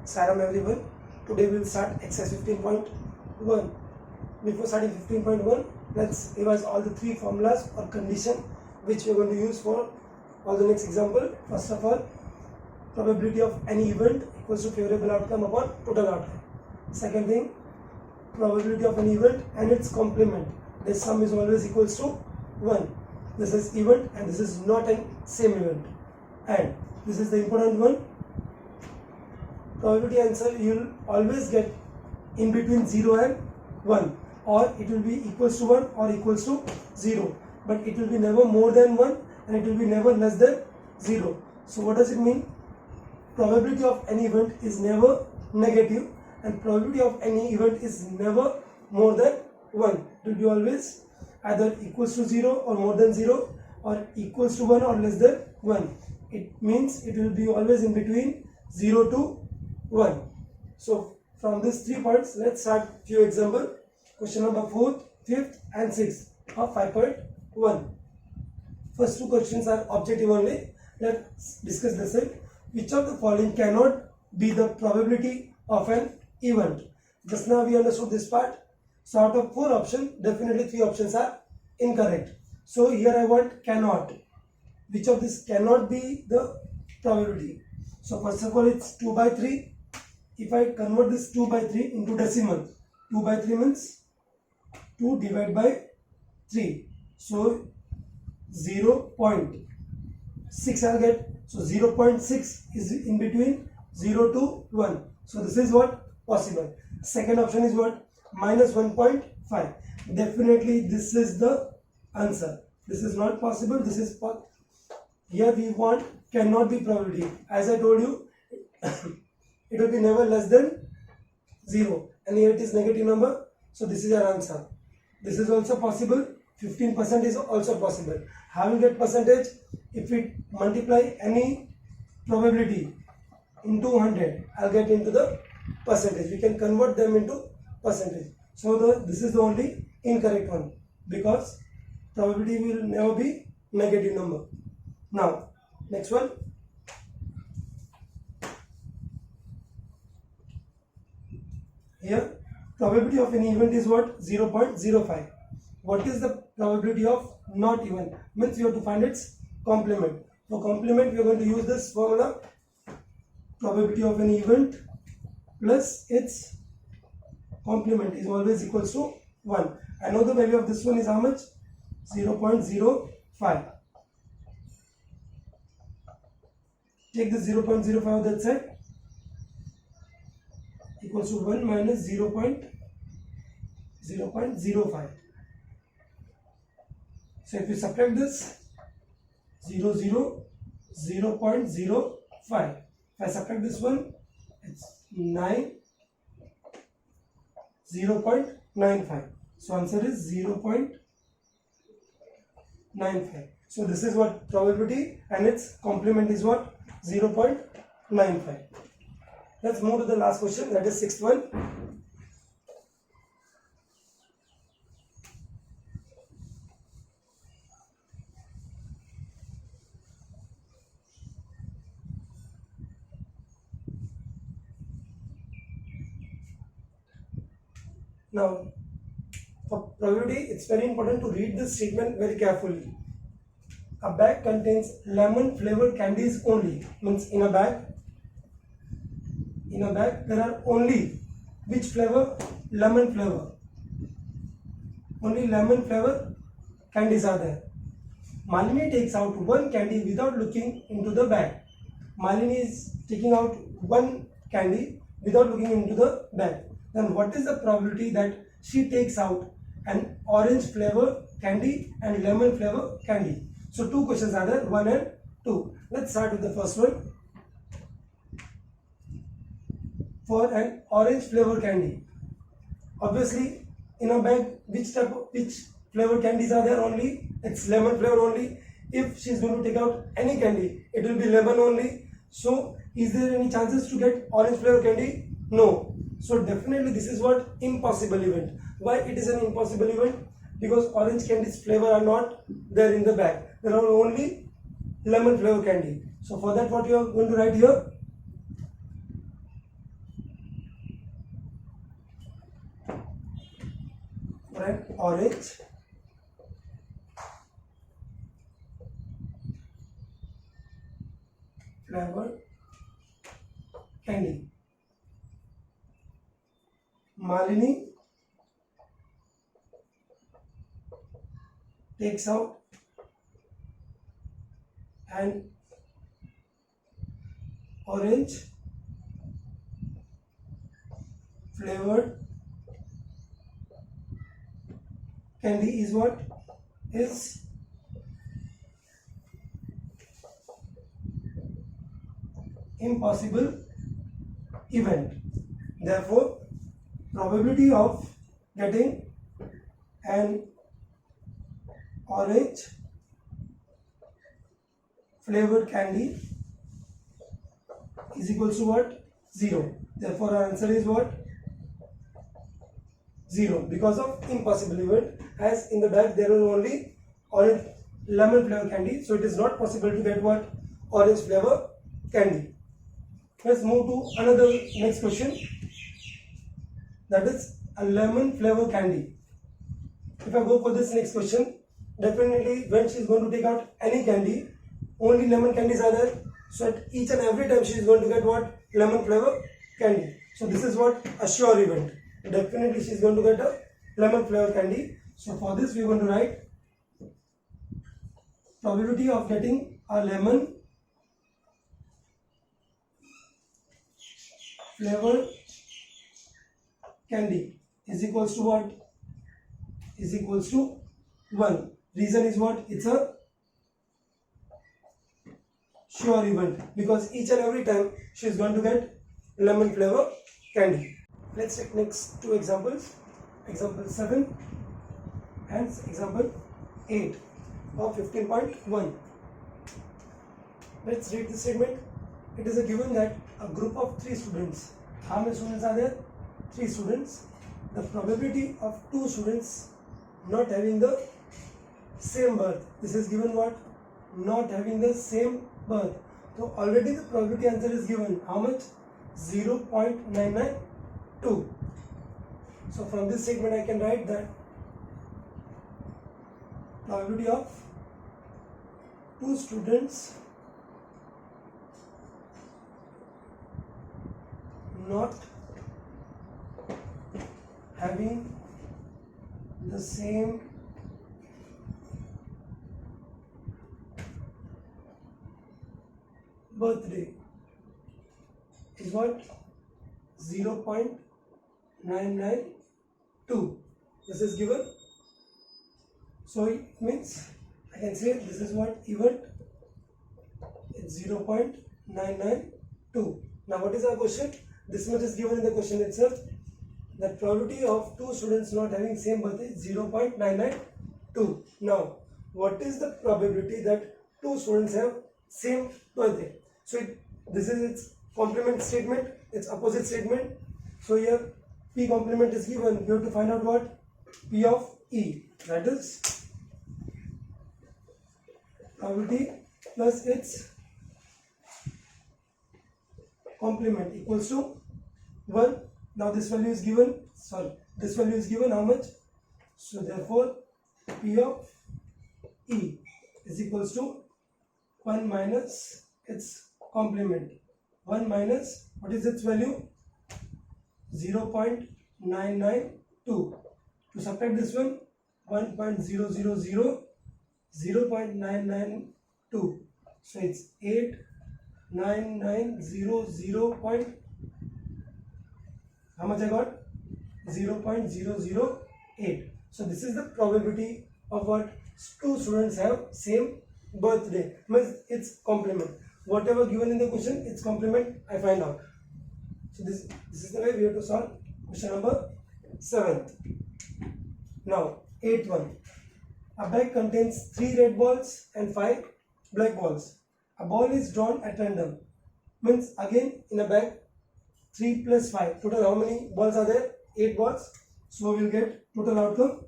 Salam everyone. Today we will start exercise 15.1. Before starting 15.1, let's revise all the three formulas or condition which we are going to use for all the next example. First of all, probability of any event equals to favorable outcome upon total outcome. Second thing, probability of an event and its complement. The sum is always equals to 1. This is event and this is not an same event. And this is the important one. Probability answer you will always get in between 0 and 1, or it will be equals to 1 or equals to 0, but it will be never more than 1 and it will be never less than 0. So what does it mean? Probability of any event is never negative and probability of any event is never more than 1. It will be always either equals to 0 or more than 0, or equals to 1 or less than 1. It means it will be always in between 0 to 1. So from these 3 points, let's start few example. Question number 4th, 5th and 6th of 5.1. First 2 questions are objective only. Let's discuss the same. Which of the following cannot be the probability of an event? Just now we understood this part. So out of 4 options, definitely 3 options are incorrect. So here I want cannot. Which of this cannot be the probability? So first of all, it's 2 by 3. If I convert this 2 by 3 into decimal, 2 by 3 means 2 divided by 3. So 0.6 I'll get. So 0.6 is in between 0 to 1. So this is what possible. Second option is what? Minus 1.5. Definitely this is the answer. This is not possible. This is here we want cannot be probability. As I told you, it will be never less than 0, and here it is negative number. So this is your answer. This is also possible. 15% is also possible. Having that percentage, if we multiply any probability into 100, I'll get into the percentage. We can convert them into percentage. So this is the only incorrect one, because probability will never be negative number. Now next one. Here probability of an event is what? 0.05. What is the probability of not event? Means you have to find its complement. For complement we are going to use this formula. Probability of an event plus its complement is always equals to 1. I know the value of this one is how much? 0.05. Take the 0.05 that side. Equals to 1 minus 0.05. So if you subtract this, 0.05. If I subtract this one, it's 0.95. So answer is 0.95. So this is what probability, and its complement is what? 0.95. Let's move to the last question, that is 6th one. Now, for probability, it's very important to read this statement very carefully. A bag contains lemon flavored candies only. Means in a bag there are only which flavor? Lemon flavor. Only lemon flavor candies are there. Malini takes out one candy without looking into the bag. Malini is taking out one candy without looking into the bag. Then what is the probability that she takes out an orange flavor candy and lemon flavor candy? So 2 questions are there, 1 and 2. Let's start with the first one. For an orange flavor candy, obviously in a bag which flavor candies are there? Only it's lemon flavor only. If she is going to take out any candy, it will be lemon only. So is there any chances to get orange flavor candy? No. So definitely this is what? Impossible event. Why it is an impossible event? Because orange candy's flavor are not there in the bag. There are only lemon flavor candy. So for that, what you are going to write here? red, orange, flavored candy. Malini takes out an orange flavored candy is what is impossible event. Therefore, probability of getting an orange flavored candy is equal to what? 0. Therefore, our answer is what? 0 because of impossible event, as in the bag there was only orange lemon flavor candy, so it is not possible to get what? Orange flavor candy. Let's move to another next question, that is a lemon flavor candy. If I go for this next question, definitely when she is going to take out any candy, only lemon candies are there, so at each and every time she is going to get what? Lemon flavor candy. So this is what? A sure event. Definitely she is going to get a lemon flavor candy. So for this we are going to write probability of getting a lemon flavor candy is equals to what? Is equals to 1. Reason is what? It's a sure event because each and every time she is going to get lemon flavor candy. Let's take next two examples, example 7 and example 8 of 15.1. Let's read this statement. It is a given that a group of 3 students, how many students are there? 3 students. The probability of 2 students not having the same birth. This is given what? Not having the same birth. So already the probability answer is given. How much? 0.992. So from this statement I can write that probability of 2 students not having the same birthday is what? 0.992. This is given. So it means I can say this is what? Event. It's 0.992. Now what is our question? This much is given in the question itself. The probability of 2 students not having same birthday is 0.992. Now what is the probability that 2 students have same birthday? So this is its complement statement, its opposite statement. So here P complement is given. You have to find out what? P of E, that is probability plus its complement equals to 1. Now this value is given, this value is given how much? So therefore P of E is equals to 1 minus its complement. 1 minus, what is its value? 0.992. To subtract this one, 1.000, 0.992. So it's 89900 point, how much I got? 0.008. So this is the probability of what? 2 students have same birthday. Means its complement. Whatever given in the question, its complement I find out. So this is the way we have to solve question number 7th. Now 8th one. A bag contains 3 red balls and 5 black balls. A ball is drawn at random. Means again in a bag 3 plus 5. Total how many balls are there? 8 balls. So we will get total outcome.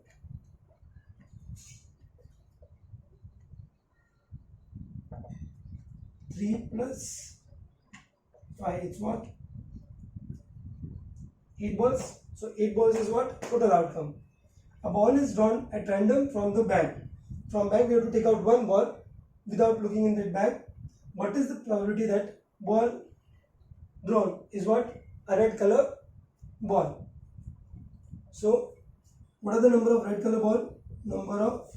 Three plus 5, it's what? 8 balls. So 8 balls is what? Total outcome. a ball is drawn at random from the bag. From bag we have to take out one ball without looking in that bag. What is the probability that ball drawn is what? A red color ball. So what are the number of red color ball? Number of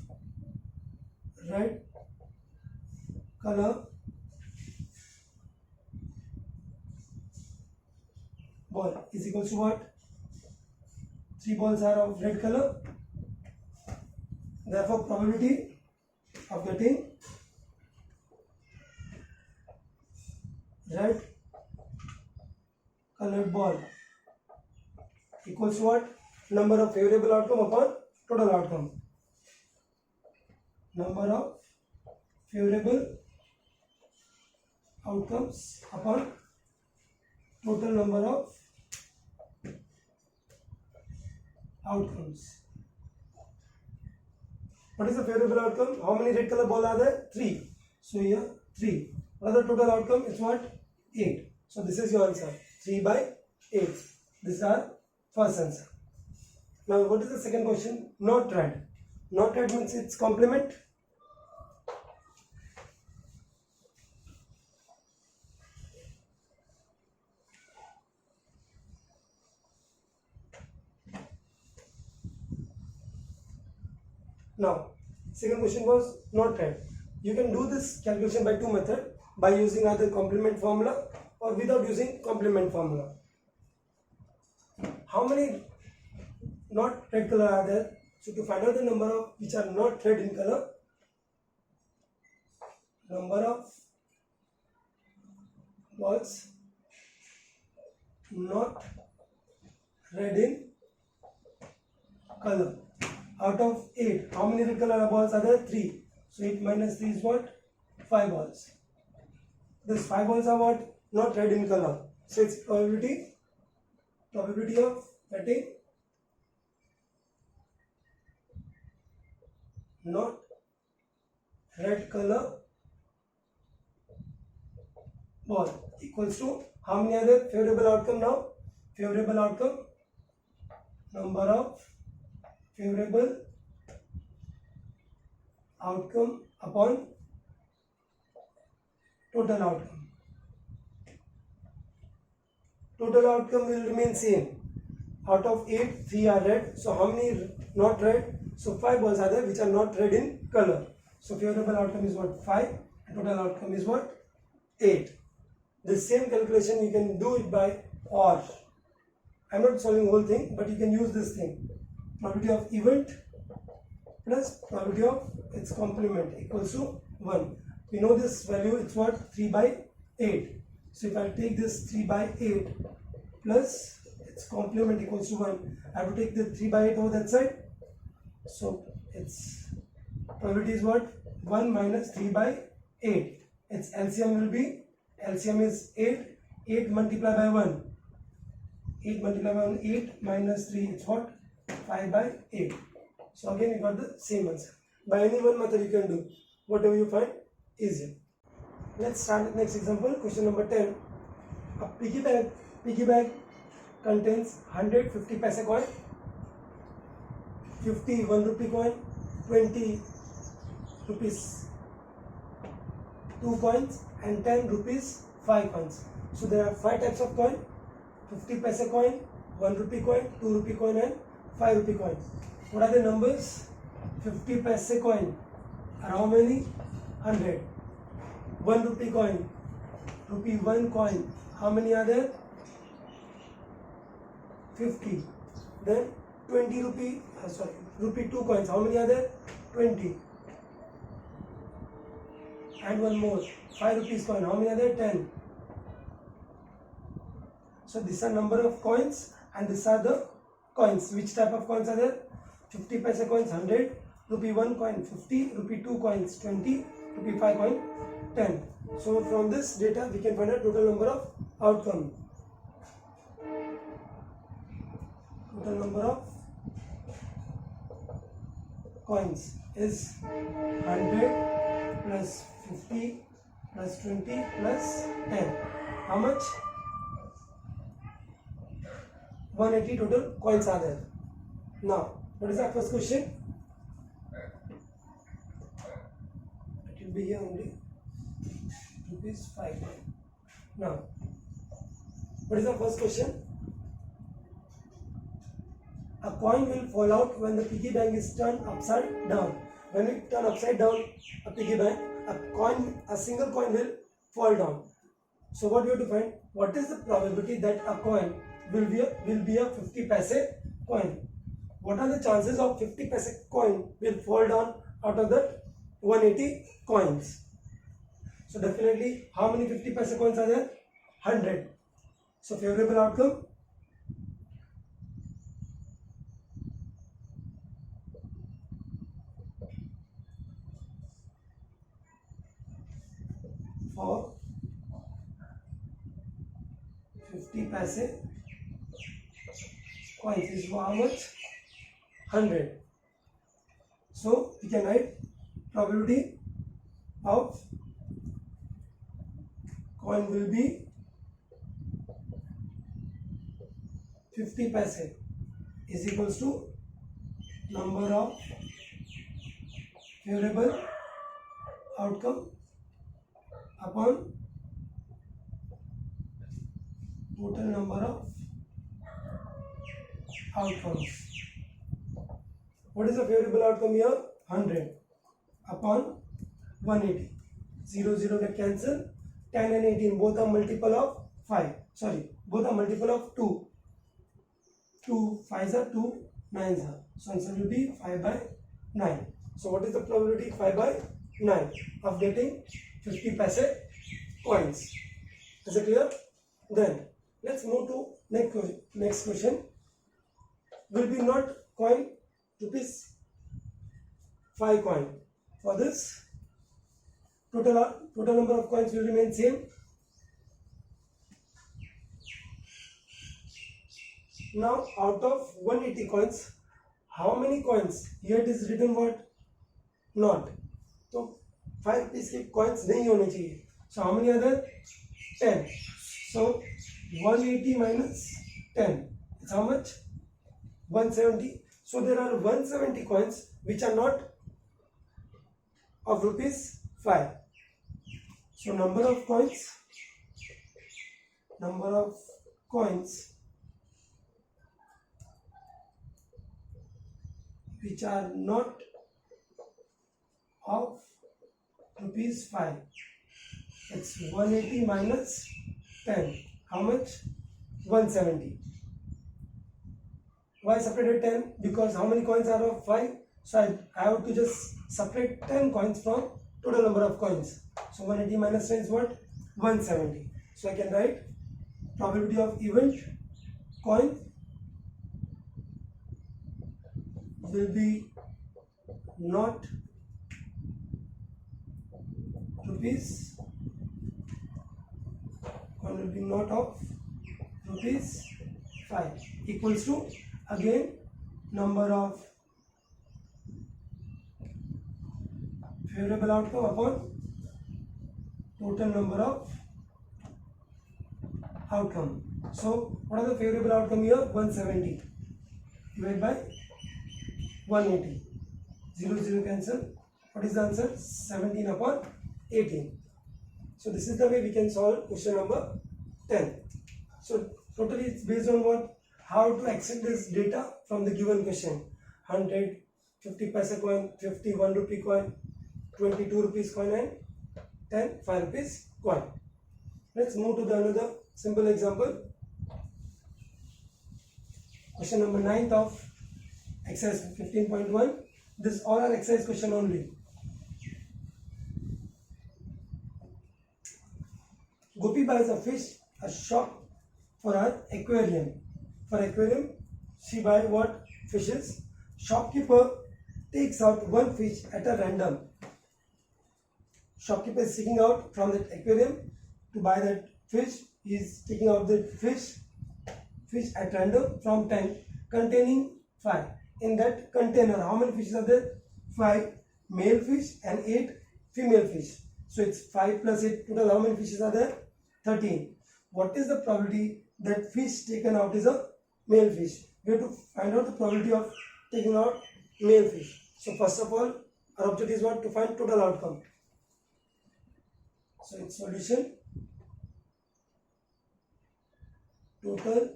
red color ball is equals to what? 3 balls are of red color. Therefore, probability of getting red colored ball equals to what? Number of favorable outcome upon total outcome. Number of favorable outcomes upon total number of outcomes. What is the favorable outcome? How many red color ball are there? 3. So here 3. What is the total outcome? It's what? 8. So this is your answer. 3 by 8. This is our first answer. Now what is the second question? Not red. Not red means it's complement. Now, second question was not red. You can do this calculation by two methods, by using either complement formula or without using complement formula. How many not red color are there? So to find out the number of which are not red in color, number of balls not red in color. Out of 8, how many red color balls are there? 3. So 8 minus 3 is what? 5 balls. These 5 balls are what? Not red in color. So its probability of getting not red color ball equals to how many are there? Favorable outcome now. Favorable outcome, number of favorable outcome upon total outcome. Total outcome will remain same. Out of 8, 3 are red. So how many not red? So 5 balls are there which are not red in color. So favorable outcome is what? 5. And total outcome is what? 8. The same calculation you can do it by OR. I am not solving the whole thing, but you can use this thing. Probability of event plus probability of its complement equals to 1. We know this value, it's what? 3 by 8. So if I take this 3 by 8 plus its complement equals to 1, I have to take the 3 by 8 over that side. So its probability is what? 1 minus 3 by 8. Its LCM will be, LCM is 8. 8 multiplied by 1. 8 multiplied by 1, 8 minus 3, it's what? 5 by 8. So again you got the same answer. By any one method you can do. Whatever you find easier. Let's start with next example. Question number 10. A piggy bag contains 100 50 paisa coin, 50 1 rupee coin, 20 rupees 2 coins and 10 rupees 5 coins. So there are 5 types of coin: 50 paisa coin, 1 rupee coin, 2 rupee coin and 5 rupee coin. What are the numbers? 50 paisa coin are how many? 100. 1 rupee coin, rupee 1 coin, how many are there? 50. Then 20 rupee, rupee 2 coins, how many are there? 20. And one more, 5 rupees coin, how many are there? 10. So these are number of coins and these are the coins. Which type of coins are there? 50 paisa coins 100, rupee 1 coin 50, rupee 2 coins 20, rupee 5 coin 10. So from this data we can find out total number of outcome. Total number of coins is 100 plus 50 plus 20 plus 10. How much? 180 total coins are there. Now What is our first question? It will be here only. Rupees 5. Now, what is the first question? A coin will fall out when the piggy bank is turned upside down. When we turn upside down a piggy bank, a single coin will fall down. So what we have to find? What is the probability that a coin will be a 50 paise coin? What are the chances of 50 paise coin will fall down out of the 180 coins? So definitely, how many 50 paise coins are there? 100. So favorable outcome. For 50 paise coins is how much? 100. So we can write probability of coin will be 50 paise is equals to number of favorable outcome upon total number of outcomes. What is the favorable outcome here? 100 upon 180. 0 get cancelled. 10 and 18 both are multiple of 5. Sorry, both are multiple of 2. 2 5s are 2 9s are. So answer will be 5 by 9. So what is the probability? 5 by 9 of getting 50 paise coins. Is it clear? Then let's move to next question. Will be not coin rupees 5 coin. For this, total number of coins will remain same. Now out of 180 coins, how many coins? Here it is written what? Not. So 5 piece के coins नहीं होने चाहिए. So how many are there? 10. So 180 minus 10. It's how much? 170. So there are 170 coins which are not of rupees 5. So number of coins which are not of rupees 5. It's 180 minus 10. How much? 170. Why separated 10? Because how many coins are of 5? So I have to just separate 10 coins from total number of coins. So 180 minus 10 is what? 170. So I can write probability of event coin will be not rupees, coin will be not of rupees 5 equals to again number of favorable outcome upon total number of outcome. So what are the favorable outcome here? 170 divided by 180. 0 cancel. What is the answer? 17 upon 18. So this is the way we can solve question number 10. So totally it's based on what? How to extract this data from the given question. 100, 50 paise coin, 50 1 rupee coin, 22 rupees coin and 10 5 rupees coin. Let's move to the another simple example. Question number 9th of exercise 15.1. This all are exercise question only. Gopi buys a fish, a shop for her aquarium. For aquarium, she buys what? Fishes. Shopkeeper takes out one fish at a random. Shopkeeper is seeking out from that aquarium to buy that fish. He is taking out the fish at random from tank containing 5. In that container, how many fishes are there? 5 male fish and 8 female fish. So it's 5 plus 8. Total how many fishes are there? 13. What is the probability that fish taken out is a male fish? We have to find out the probability of taking out male fish. So first of all, our object is what? To find total outcome. So its solution, total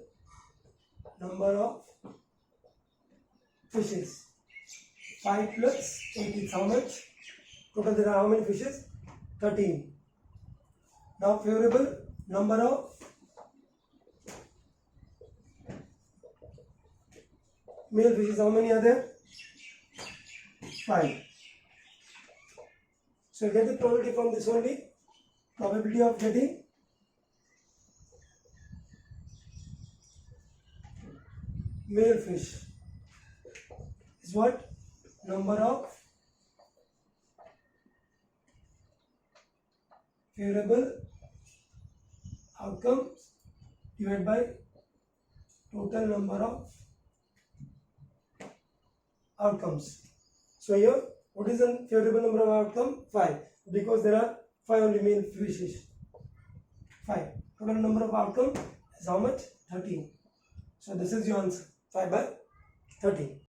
number of fishes. 5 plus 8 is how much? Total there are how many fishes? 13. Now favorable number of male fishes, how many are there? 5. So get the probability from this only. Probability of getting male fish is what? Number of favorable outcomes divided by total number of outcomes. So here, what is the favorable number of outcome? 5, because there are 5 only male fishes. 5. Total number of outcome is how much? 13. So this is your answer. 5 by 13.